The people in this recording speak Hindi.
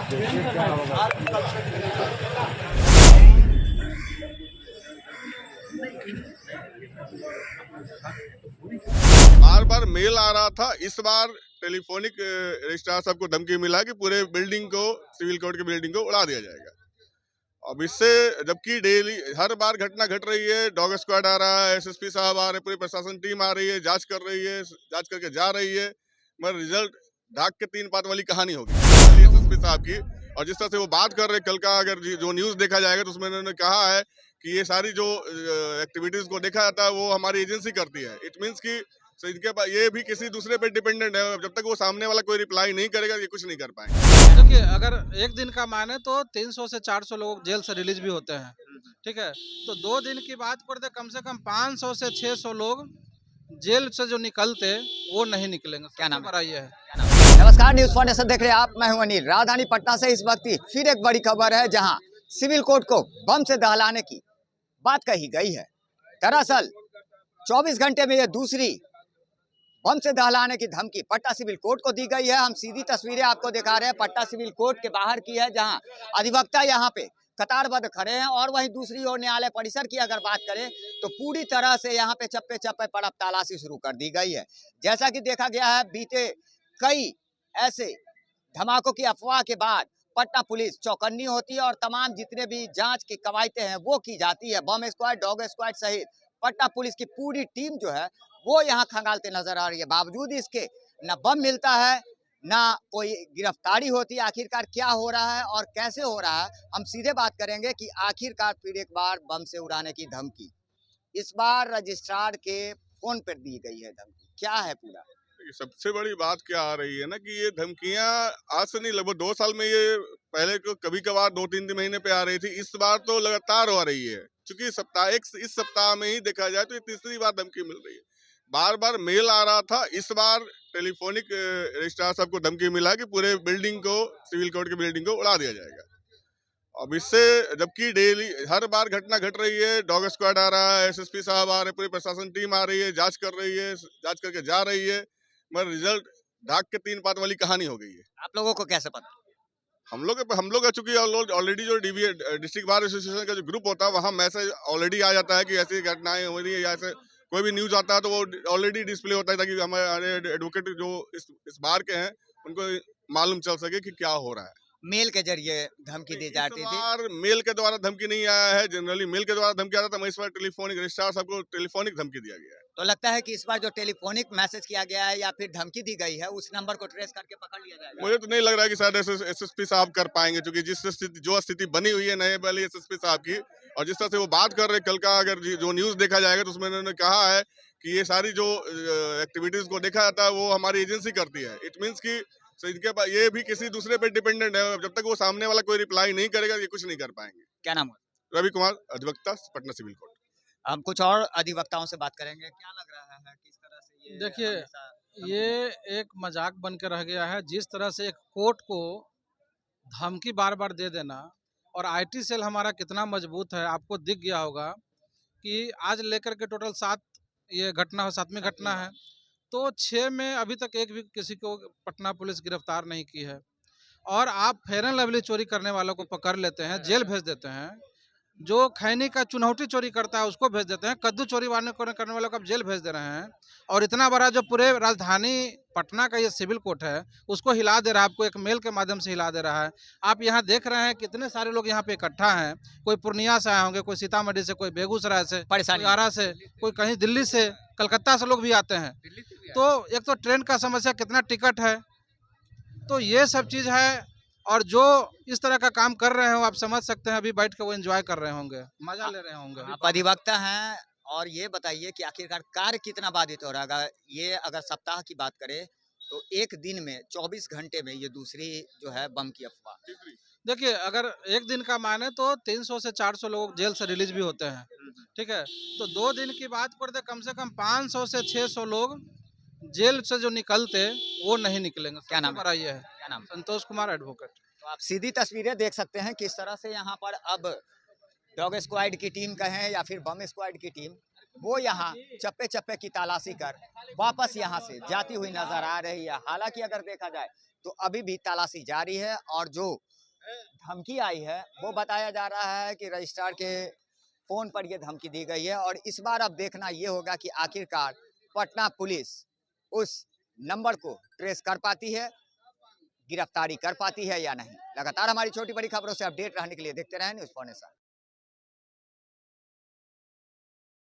बार बार मेल आ रहा था। इस बार टेलीफोनिक रजिस्ट्रार साहब को धमकी मिला कि पूरे बिल्डिंग को, सिविल कोर्ट की बिल्डिंग को उड़ा दिया जाएगा। अब इससे, जबकि डेली हर बार घटना घट रही है, डॉग स्क्वाड आ रहा है, एसएसपी साहब आ रहे हैं, पूरी प्रशासन टीम आ रही है, जांच कर रही है, जांच करके जा रही है, मगर रिजल्ट ढाक के 3 पात वाली कहानी होगी एसएसपी साहब की। और जिस तरह से वो बात कर रहे हैं, कल का अगर जो न्यूज देखा जाएगा तो उसमें उन्होंने कहा है कि ये सारी जो एक्टिविटीज को देखा जाता है वो हमारी एजेंसी करती है। इट मीन्स कि इनके पास ये भी किसी दूसरे पे डिपेंडेंट है। जब तक वो सामने वाला कोई रिप्लाई नहीं करेगा, ये कुछ नहीं कर पाएंगे। देखिए, अगर एक दिन का माने तो 300 से 400 लोग जेल से रिलीज भी होते हैं, ठीक है। तो 2 दिन की बात करते, कम से कम 500 से 600 लोग जेल से जो निकलते वो नहीं निकलेंगे। क्या नाम है ये है? नमस्कार, न्यूज फाउंडेशन देख रहे हैं आप। मैं हूं अनिल। राजधानी पटना से इस वक्त फिर एक बड़ी खबर है, जहां सिविल कोर्ट को बम से दहलाने की बात कही गई है। दरअसल 24 घंटे में यह दूसरी बम से दहलाने की धमकी पटना सिविल कोर्ट को दी गई है। हम सीधी तस्वीरें आपको दिखा रहे हैं पटना सिविल कोर्ट के बाहर की है, जहां अधिवक्ता यहां पे कतारबद्ध खड़े हैं। और वहीं दूसरी ओर न्यायालय परिसर की अगर बात करें तो पूरी तरह से यहाँ पे चप्पे चप्पे पर अब तलाशी शुरू कर दी गई है। जैसा कि देखा गया है, बीते कई ऐसे धमाकों की अफवाह के बाद पटना पुलिस चौकन्नी होती है और तमाम जितने भी जांच की कवायतें हैं वो की जाती है। बम स्क्वाड, डॉग स्क्वाड सहित पटना पुलिस की पूरी टीम जो है वो यहाँ खंगालते नजर आ रही है। बावजूद इसके न बम मिलता है, ना कोई गिरफ्तारी होती है। आखिरकार क्या हो रहा है और कैसे हो रहा है, हम सीधे बात करेंगे कि आखिरकार फिर एक बार बम से उड़ाने की धमकी इस बार रजिस्ट्रार के फोन पर दी गई है। धमकी क्या है पूरा? सबसे बड़ी बात क्या आ रही है ना कि ये धमकियां आज से नहीं, लगभग 2 साल में ये पहले को कभी कभार 2-3 महीने पे आ रही थी। इस बार तो लगातार हो रही है, क्योंकि इस सप्ताह में ही देखा जाए तो ये तीसरी बार धमकी मिल रही है। बार बार मेल आ रहा था। इस बार टेलीफोनिक रजिस्ट्रार साहब को धमकी मिला कि पूरे बिल्डिंग को, सिविल कोर्ट की बिल्डिंग को उड़ा दिया जाएगा। अब इससे, जबकि डेली हर बार घटना घट रही है, डॉग स्क्वाड आ रहा है, एसएसपी साहब आ रहे हैं, पूरी प्रशासन टीम आ रही है, जांच कर रही है, जांच करके जा रही है, मगर रिजल्ट ढाक के 3 पात वाली कहानी हो गई है। आप लोगों को कैसे पता? हम लोग का चूंकि ऑलरेडी जो डिस्ट्रिक्ट बार एसोसिएशन का जो ग्रुप होता है वहाँ मैसेज ऑलरेडी आ जाता है कि ऐसी घटनाएं हो रही है, या ऐसे कोई भी न्यूज आता है तो वो ऑलरेडी डिस्प्ले होता है, ताकि हमारे एडवोकेट जो इस बार के हैं उनको मालूम चल सके कि क्या हो रहा है। मेल के जरिए धमकी दी जाती थी। मेल के द्वारा धमकी नहीं आया है। जनरली मेल के द्वारा धमकी आता था, इस बार टेलीफोनिक रजिस्ट्रार साहब को टेलीफोनिक धमकी दिया गया है। तो लगता है कि इस बार जो टेलीफोनिक मैसेज किया गया है या फिर धमकी दी गई है, उस नंबर को ट्रेस करके पकड़ लिया जाएगा। मुझे तो नहीं लग रहा है कि शायद एसएसपी साहब कर पाएंगे, क्योंकि जो स्थिति बनी हुई है नए वाली एसएसपी साहब की, और जिस तरह से वो बात कर रहे हैं, कल का अगर जो न्यूज देखा जाएगा तो उसमें उन्होंने कहा है कि ये सारी जो एक्टिविटीज को देखा जाता है वो हमारी एजेंसी करती है। इट मीन्स कि इनके पास ये भी किसी दूसरे पे डिपेंडेंट है। जब तक वो सामने वाला कोई रिप्लाई नहीं करेगा, ये कुछ नहीं कर पाएंगे। क्या नाम है? रवि कुमार, अधिवक्ता, पटना सिविल कोर्ट। हम कुछ और अधिवक्ताओं से बात करेंगे। क्या लग रहा है, किस तरह से ये देखिए, ये एक मजाक बन के रह गया है। जिस तरह से एक कोर्ट को धमकी बार बार दे देना, और आईटी सेल हमारा कितना मजबूत है आपको दिख गया होगा कि आज लेकर के टोटल 7 ये घटना, 7वीं घटना है। तो 6 में अभी तक एक भी किसी को पटना पुलिस गिरफ्तार नहीं की है। और आप फेयर एंड लवली चोरी करने वालों को पकड़ लेते हैं, जेल भेज देते हैं। जो खैनी का चुनौती चोरी करता है उसको भेज देते हैं। कद्दू चोरी करने वालों को आप जेल भेज दे रहे हैं। और इतना बड़ा जो पूरे राजधानी पटना का ये सिविल कोर्ट है उसको हिला दे रहा है, आपको एक मेल के माध्यम से हिला दे रहा है। आप यहाँ देख रहे हैं कितने सारे लोग यहाँ पे इकट्ठा हैं। कोई पूर्णिया से आए होंगे, कोई सीतामढ़ी से, कोई बेगूसराय से, कोई आरा से, कोई कहीं दिल्ली से, कलकत्ता से लोग भी आते हैं। तो एक तो ट्रेन का समस्या, कितना टिकट है, तो ये सब चीज़ है। और जो इस तरह का काम कर रहे हो आप समझ सकते हैं, अभी बैठ के वो एंजॉय कर रहे होंगे, मजा ले रहे होंगे। आप अधिवक्ता हैं और ये बताइए कि आखिरकार कार्य कितना बाधित हो रहा है। ये अगर सप्ताह की बात करें तो एक दिन में 24 घंटे में ये दूसरी जो है बम की अफवाह। देखिए, अगर एक दिन का माने तो 300 से 400 लोग जेल से रिलीज भी होते हैं, ठीक है। तो 2 दिन की बात करते, कम से कम 500 से 600 लोग जेल से जो निकलते वो नहीं निकलेंगे। क्या नाम है? ये है क्या नाम? संतोष कुमार, एडवोकेट। तो आप सीधी तस्वीरें देख सकते हैं किस तरह से यहाँ पर अब डॉग स्क्वाड की टीम कहें या फिर बम स्क्वाड की टीम, वो यहाँ चप्पे चप्पे की तलाशी कर वापस यहाँ से जाती हुई नजर आ रही है। हालांकि अगर देखा जाए तो अभी भी तलाशी जारी है और जो धमकी आई है वो बताया जा रहा है कि रजिस्ट्रार के फोन पर ये धमकी दी गई है। और इस बार अब देखना ये होगा कि आखिरकार पटना पुलिस उस नंबर को ट्रेस कर पाती है, गिरफ्तारी कर पाती है या नहीं। लगातार हमारी छोटी बड़ी खबरों से अपडेट रहने के लिए देखते रहें न्यूज़ 4 नेशन।